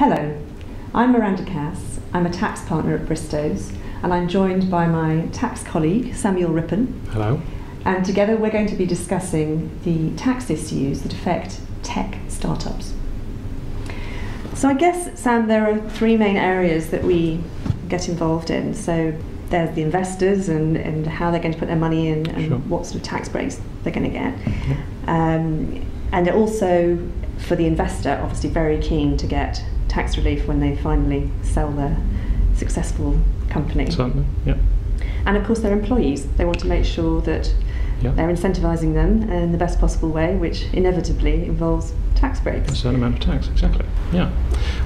Hello, I'm Miranda. I'm a tax partner at Bristows, and I'm joined by my tax colleague, Samuel Rippon. Hello. And together we're going to be discussing the tax issues that affect tech startups. So I guess, Sam, there are three main areas that we get involved in. So there's the investors and how they're going to put their money in and Sure. what sort of tax breaks they're going to get. Yeah. And also, for the investor, obviously very keen to get tax relief when they finally sell their successful company. Certainly, yeah. And of course their employees. They want to make sure that they're incentivising them in the best possible way, which inevitably involves tax breaks. A certain amount of tax, exactly. Yeah.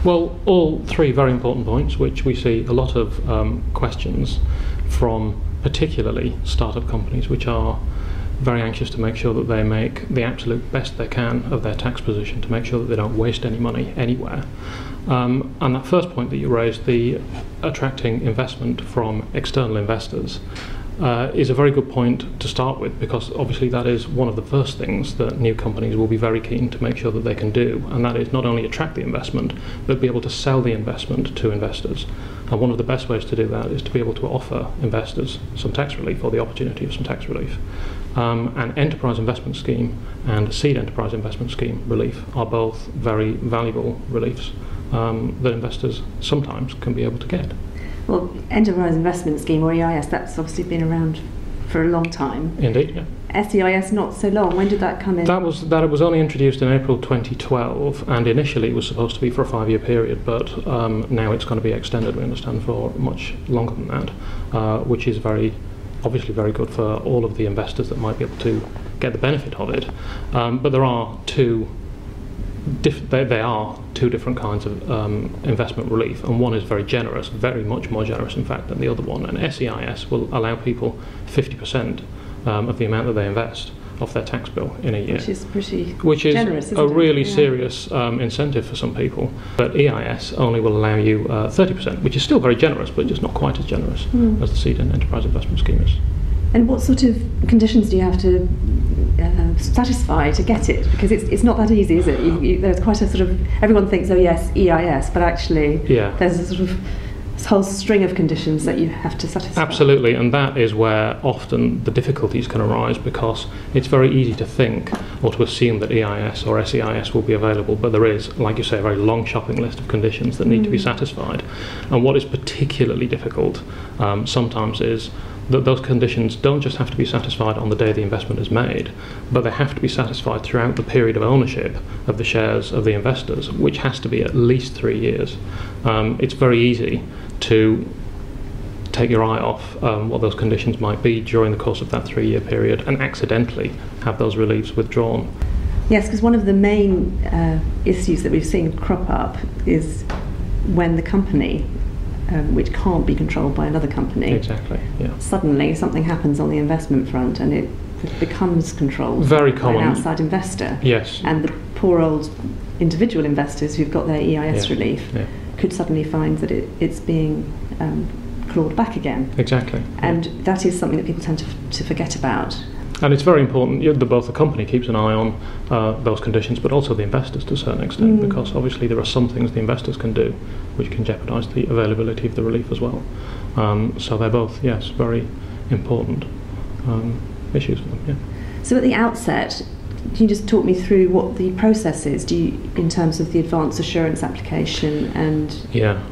Well, all three very important points, which we see a lot of questions from particularly startup companies, which are very anxious to make sure that they make the absolute best they can of their tax position to make sure that they don't waste any money anywhere. And that first point that you raised, the attracting investment from external investors, is a very good point to start with, because obviously that is one of the first things that new companies will be very keen to make sure that they can do, and that is not only attract the investment, but be able to sell the investment to investors. And one of the best ways to do that is to be able to offer investors some tax relief, or the opportunity of some tax relief. An enterprise investment scheme and seed enterprise investment scheme relief are both very valuable reliefs that investors sometimes can be able to get. Well, enterprise investment scheme, or EIS, that's obviously been around for a long time. Indeed, yeah. SEIS not so long. When did that come in? That was only introduced in April 2012, and initially it was supposed to be for a 5-year period, but now it's going to be extended, we understand, for much longer than that, which is obviously very good for all of the investors that might be able to get the benefit of it. But there are two different kinds of investment relief, and one is very generous, very much more generous in fact than the other one. And SEIS will allow people 50% of the amount that they invest off their tax bill in a year. Which is pretty generous, isn't a it? really serious incentive for some people. But EIS only will allow you 30%, which is still very generous, but just not quite as generous as the seed and enterprise investment scheme is. And what sort of conditions do you have to satisfy to get it? Because it's not that easy, is it? There's quite a sort of, everyone thinks, oh yes, EIS, but actually there's a sort of whole string of conditions that you have to satisfy. Absolutely, and that is where often the difficulties can arise, because it's very easy to think or to assume that EIS or SEIS will be available, but there is, like you say, a very long shopping list of conditions that need to be satisfied. And what is particularly difficult sometimes is that those conditions don't just have to be satisfied on the day the investment is made, but they have to be satisfied throughout the period of ownership of the shares of the investors, which has to be at least 3 years. It's very easy to take your eye off what those conditions might be during the course of that 3-year period and accidentally have those reliefs withdrawn. Yes, because one of the main issues that we've seen crop up is when the company, which can't be controlled by another company. Exactly, yeah. Suddenly something happens on the investment front and it becomes controlled Very by common. an outside investor. Yes. And the poor old individual investors who've got their EIS relief could suddenly find that it's being clawed back again. Exactly. And that is something that people tend to forget about. And it's very important that both the company keeps an eye on those conditions, but also the investors to a certain extent, because obviously there are some things the investors can do which can jeopardise the availability of the relief as well. So they're both, yes, very important issues for them. Yeah. So at the outset, can you just talk me through what the process is in terms of the advance assurance application and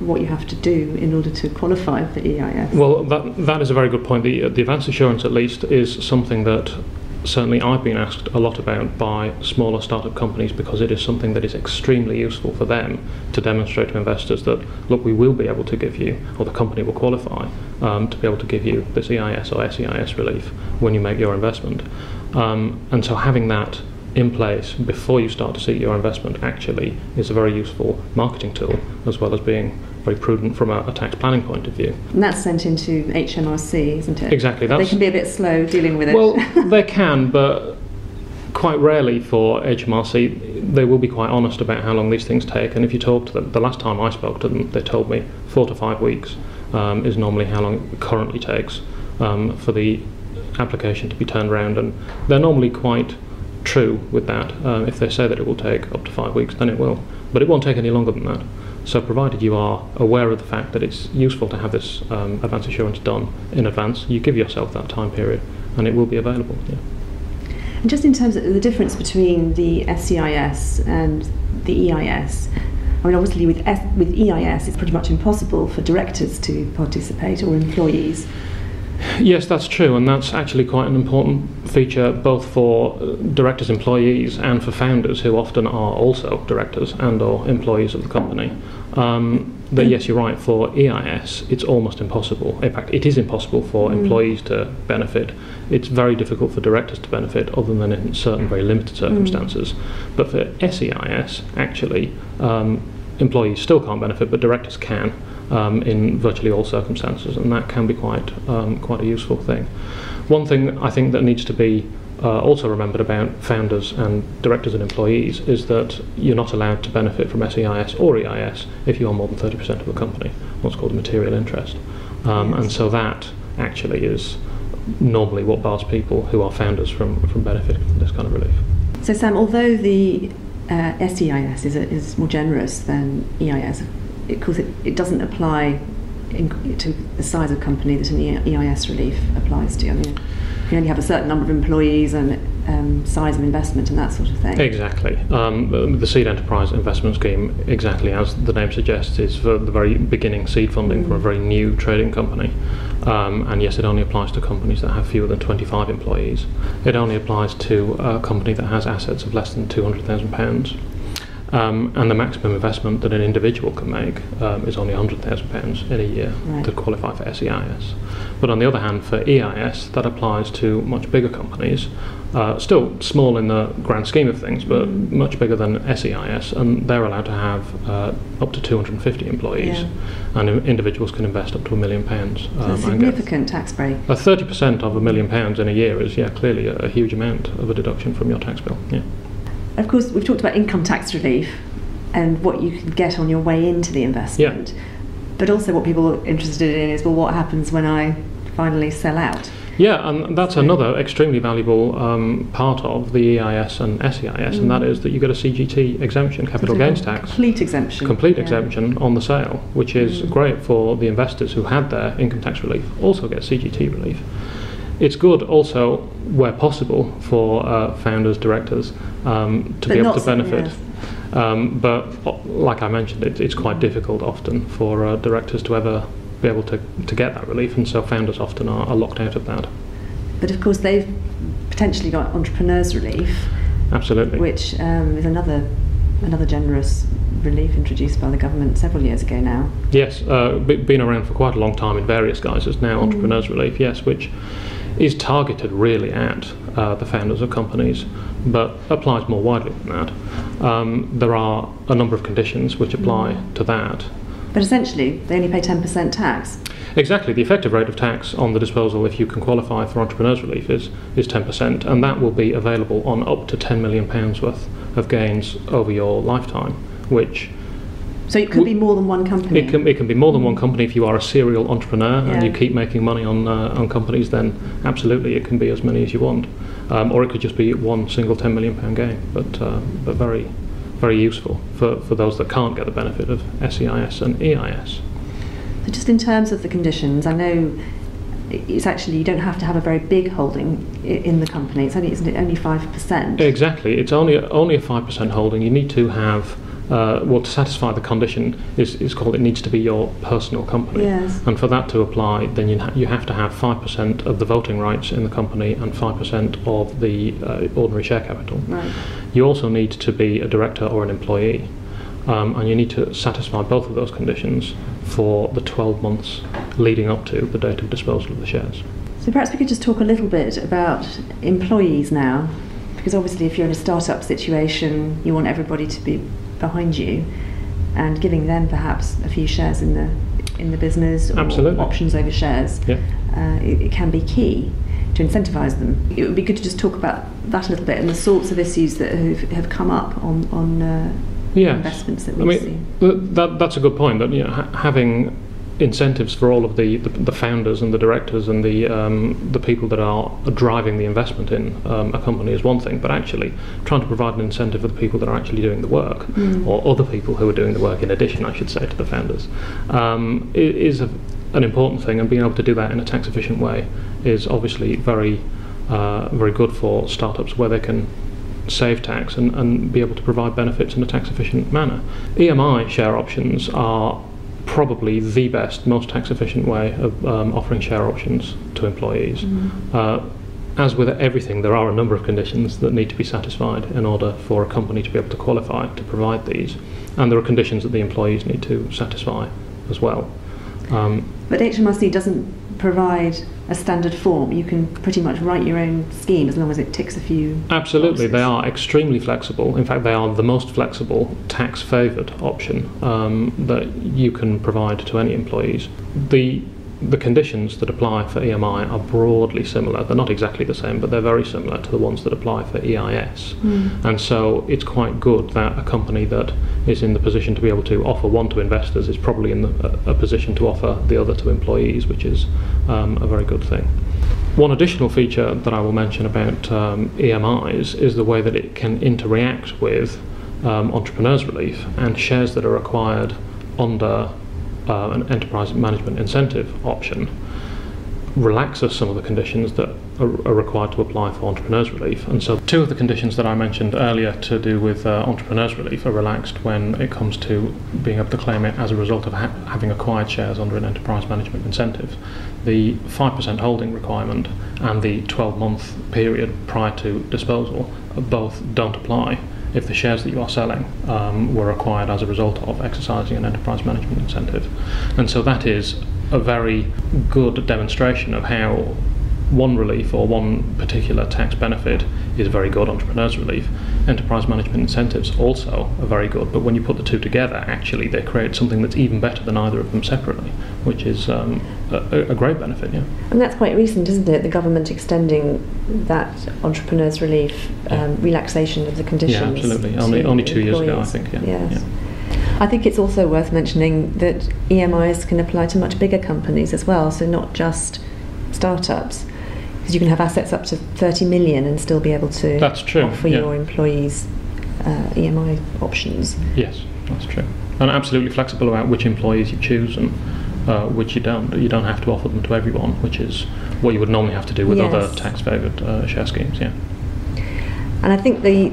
what you have to do in order to qualify for EIS? Well, that is a very good point. The advance assurance, at least, is something that certainly I've been asked a lot about by smaller startup companies, because it is something that is extremely useful for them to demonstrate to investors that, look, we will be able to give you, or the company will qualify to be able to give you this EIS or SEIS relief when you make your investment. And so having that in place before you start to seek your investment actually is a very useful marketing tool, as well as being very prudent from a tax planning point of view. And that's sent into HMRC, isn't it? Exactly. They can be a bit slow dealing with it. Well, they can, but quite rarely for HMRC, they will be quite honest about how long these things take. And if you talk to them, the last time I spoke to them, they told me 4 to 5 weeks is normally how long it currently takes for the application to be turned around. And they're normally quite true with that. If they say that it will take up to 5 weeks, then it will. But it won't take any longer than that. So provided you are aware of the fact that it's useful to have this advance assurance done in advance, you give yourself that time period and it will be available. Yeah. And just in terms of the difference between the SCIS and the EIS, I mean, obviously with EIS it's pretty much impossible for directors to participate or employees. Yes, that's true, and that's actually quite an important feature both for directors, employees, and for founders who often are also directors and or employees of the company. But yes, you're right, for EIS it's almost impossible. In fact, it is impossible for employees to benefit. It's very difficult for directors to benefit other than in certain very limited circumstances. But for SEIS, actually, employees still can't benefit, but directors can. In virtually all circumstances, and that can be quite a useful thing. One thing I think that needs to be also remembered about founders and directors and employees is that you're not allowed to benefit from SEIS or EIS if you are more than 30% of the company, what's called a material interest. And so that actually is normally what bars people who are founders from benefiting from this kind of relief. So Sam, although the SEIS is more generous than EIS, of course it doesn't apply to the size of company that an EIS relief applies to. I mean, you only have a certain number of employees and size of investment and that sort of thing. Exactly. The Seed Enterprise Investment Scheme, exactly as the name suggests, is for the very beginning seed funding for a very new trading company. And yes, it only applies to companies that have fewer than 25 employees. It only applies to a company that has assets of less than £200,000. And the maximum investment that an individual can make is only £100,000 in a year to qualify for SEIS. But on the other hand, for EIS, that applies to much bigger companies, still small in the grand scheme of things, but much bigger than SEIS, and they're allowed to have up to 250 employees, and individuals can invest up to £1 million. So a significant tax break. 30% of £1 million in a year is clearly a huge amount of a deduction from your tax bill. Yeah. Of course, we've talked about income tax relief and what you can get on your way into the investment. Yeah. But also what people are interested in is, well, what happens when I finally sell out? Yeah, and that's another extremely valuable part of the EIS and SEIS, and that is that you get a Cgt exemption, capital gains tax. Complete exemption. Complete exemption on the sale, which is great for the investors who had their income tax relief, also get CGT relief. It's good also, where possible, for founders, directors, to be able to benefit. But like I mentioned, it's quite difficult often for directors to ever be able to get that relief, and so founders often are locked out of that. But of course they've potentially got entrepreneurs relief. Absolutely. Which is another generous relief introduced by the government several years ago now. Yes, been around for quite a long time in various guises now, entrepreneurs relief, yes, which is targeted really at the founders of companies, but applies more widely than that. There are a number of conditions which apply to that. But essentially, they only pay 10% tax. Exactly. The effective rate of tax on the disposal, if you can qualify for entrepreneurs relief, is 10%, and that will be available on up to £10 million worth of gains over your lifetime, which... So it could be more than one company? It can be more than one company. If you are a serial entrepreneur and you keep making money on companies, then absolutely it can be as many as you want. Or it could just be one single £10 million gain, but very, very useful for those that can't get the benefit of SEIS and EIS. So just in terms of the conditions, I know it's actually, you don't have to have a very big holding in the company. It's only, isn't it, only 5%? Exactly. It's only a 5% holding. You need to have... to satisfy the condition is called, it needs to be your personal company. Yes. And for that to apply, then you have to have 5% of the voting rights in the company and 5% of the ordinary share capital. Right. You also need to be a director or an employee, and you need to satisfy both of those conditions for the 12 months leading up to the date of disposal of the shares. So perhaps we could just talk a little bit about employees now, because obviously if you're in a startup situation, you want everybody to be behind you, and giving them perhaps a few shares in the business, or options over shares, it can be key to incentivise them. It would be good to just talk about that a little bit and the sorts of issues that have come up on investments that we've seen. That's a good point. That having incentives for all of the founders and the directors and the people that are driving the investment in a company is one thing, but actually trying to provide an incentive for the people that are actually doing the work, or other people who are doing the work in addition, I should say, to the founders, is an important thing, and being able to do that in a tax efficient way is obviously very good for startups, where they can save tax and be able to provide benefits in a tax efficient manner. EMI share options are probably the best, most tax efficient way of offering share options to employees. As with everything, there are a number of conditions that need to be satisfied in order for a company to be able to qualify to provide these, and there are conditions that the employees need to satisfy as well. But HMRC doesn't provide a standard form. You can pretty much write your own scheme as long as it ticks a few Absolutely, boxes. They are extremely flexible. In fact, they are the most flexible tax-favoured option that you can provide to any employees. The conditions that apply for EMI are broadly similar. They're not exactly the same, but they're very similar to the ones that apply for EIS. And so it's quite good that a company that is in the position to be able to offer one to investors is probably in a position to offer the other to employees, which is a very good thing. One additional feature that I will mention about EMIs is the way that it can interact with entrepreneurs relief, and shares that are acquired under an enterprise management incentive option relaxes some of the conditions that are required to apply for entrepreneurs relief. And so two of the conditions that I mentioned earlier to do with entrepreneurs relief are relaxed when it comes to being able to claim it as a result of having acquired shares under an enterprise management incentive. The 5% holding requirement and the 12-month period prior to disposal both don't apply if the shares that you are selling were acquired as a result of exercising an enterprise management incentive. And so that is a very good demonstration of how one relief or one particular tax benefit is very good, entrepreneurs relief. Enterprise management incentives also are very good, but when you put the two together, actually they create something that's even better than either of them separately, which is a great benefit. Yeah. And that's quite recent, isn't it? The government extending that entrepreneurs relief relaxation of the conditions. Yeah, absolutely. Only 2 years ago, I think. Yeah. Yes. Yeah. I think it's also worth mentioning that EMIs can apply to much bigger companies as well, so not just startups, because you can have assets up to 30 million and still be able to That's true, offer your employees EMI options. Yes, that's true. And absolutely flexible about which employees you choose and which you don't. You don't have to offer them to everyone, which is what you would normally have to do with other tax-favoured share schemes. Yeah. And I think the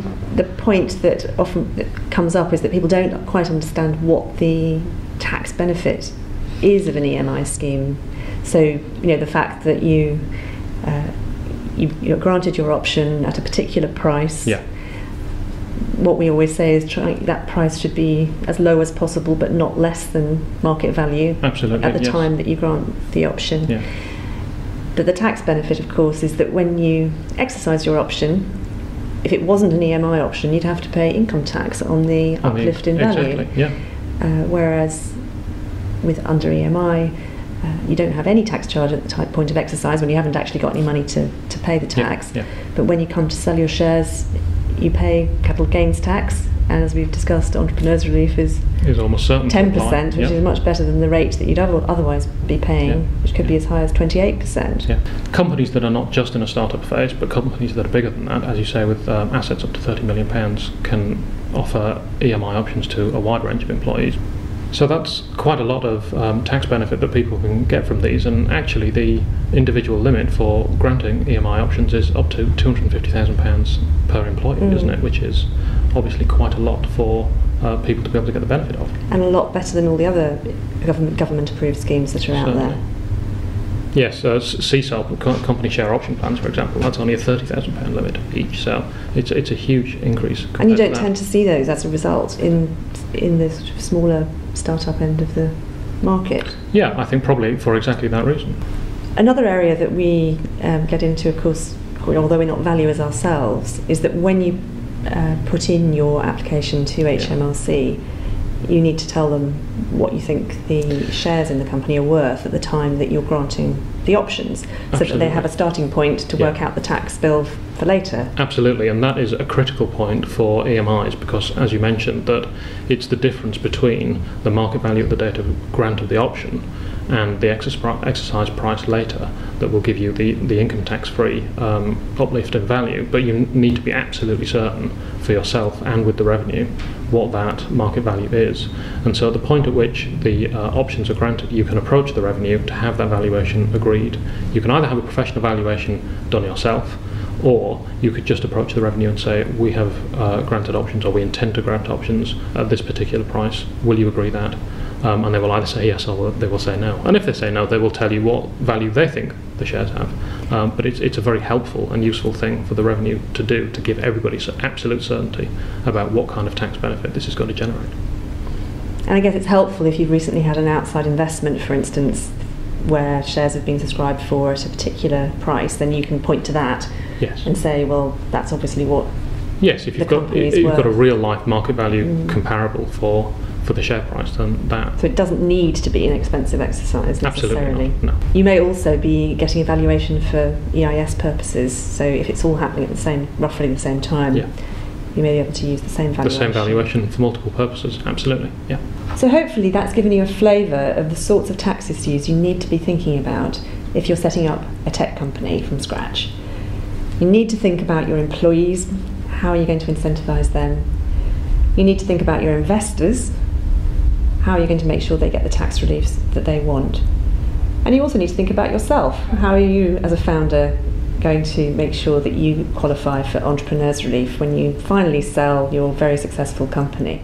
point that often comes up is that people don't quite understand what the tax benefit is of an EMI scheme. So, the fact that you're granted your option at a particular price. Yeah. What we always say is that price should be as low as possible, but not less than market value. Absolutely, at the time that you grant the option. Yeah. But the tax benefit, of course, is that when you exercise your option, if it wasn't an EMI option, you'd have to pay income tax on the uplift in value. Exactly, yeah. Whereas with under EMI, you don't have any tax charge at the point of exercise when you haven't actually got any money to pay the tax. Yeah. But when you come to sell your shares, you pay capital gains tax, and as we've discussed, entrepreneurs relief is almost certain 10%, which is much better than the rate that you'd otherwise be paying, which could be as high as 28%. Yeah. Companies that are not just in a startup phase, but companies that are bigger than that, as you say, with assets up to £30 million, can offer EMI options to a wide range of employees. So that's quite a lot of tax benefit that people can get from these, and actually the individual limit for granting EMI options is up to £250,000 per employee, isn't it? Which is obviously quite a lot for people to be able to get the benefit of. And a lot better than all the other government-approved schemes that are out there. Yes, CSOP, company share option plans, for example, that's only a £30,000 limit each, so it's a huge increase. And you don't tend to see those as a result in the sort of smaller startup end of the market. Yeah, I think probably for exactly that reason. Another area that we get into, of course, although we're not valuers ourselves, is that when you put in your application to HMRC, you need to tell them what you think the shares in the company are worth at the time that you're granting the options, so that they have a starting point to work out the tax bill for later. Absolutely, and that is a critical point for EMIs, because as you mentioned, that it's the difference between the market value at the date of grant of the option and the exercise price later that will give you the income tax-free uplift in value. But you need to be absolutely certain for yourself and with the revenue what that market value is. And so at the point at which the options are granted, you can approach the revenue to have that valuation agreed. You can either have a professional valuation done yourself, or you could just approach the revenue and say, we have granted options, or we intend to grant options at this particular price. Will you agree that? And they will either say yes or they will say no. And if they say no, they will tell you what value they think the shares have. But it's a very helpful and useful thing for the revenue to do, to give everybody absolute certainty about what kind of tax benefit this is going to generate. And I guess it's helpful if you've recently had an outside investment, for instance, where shares have been subscribed for at a particular price, then you can point to that and say, well, that's obviously what if you've got a real life market value comparable for the share price, then that. So it doesn't need to be an expensive exercise necessarily. Absolutely not, no. You may also be getting a valuation for EIS purposes, so if it's all happening at roughly the same time, you may be able to use the same valuation. The same valuation for multiple purposes, absolutely, yeah. So hopefully that's given you a flavour of the sorts of tax issues you need to be thinking about if you're setting up a tech company from scratch. You need to think about your employees. How are you going to incentivise them? You need to think about your investors. How are you going to make sure they get the tax reliefs that they want? And you also need to think about yourself. How are you, as a founder, going to make sure that you qualify for entrepreneurs relief when you finally sell your very successful company?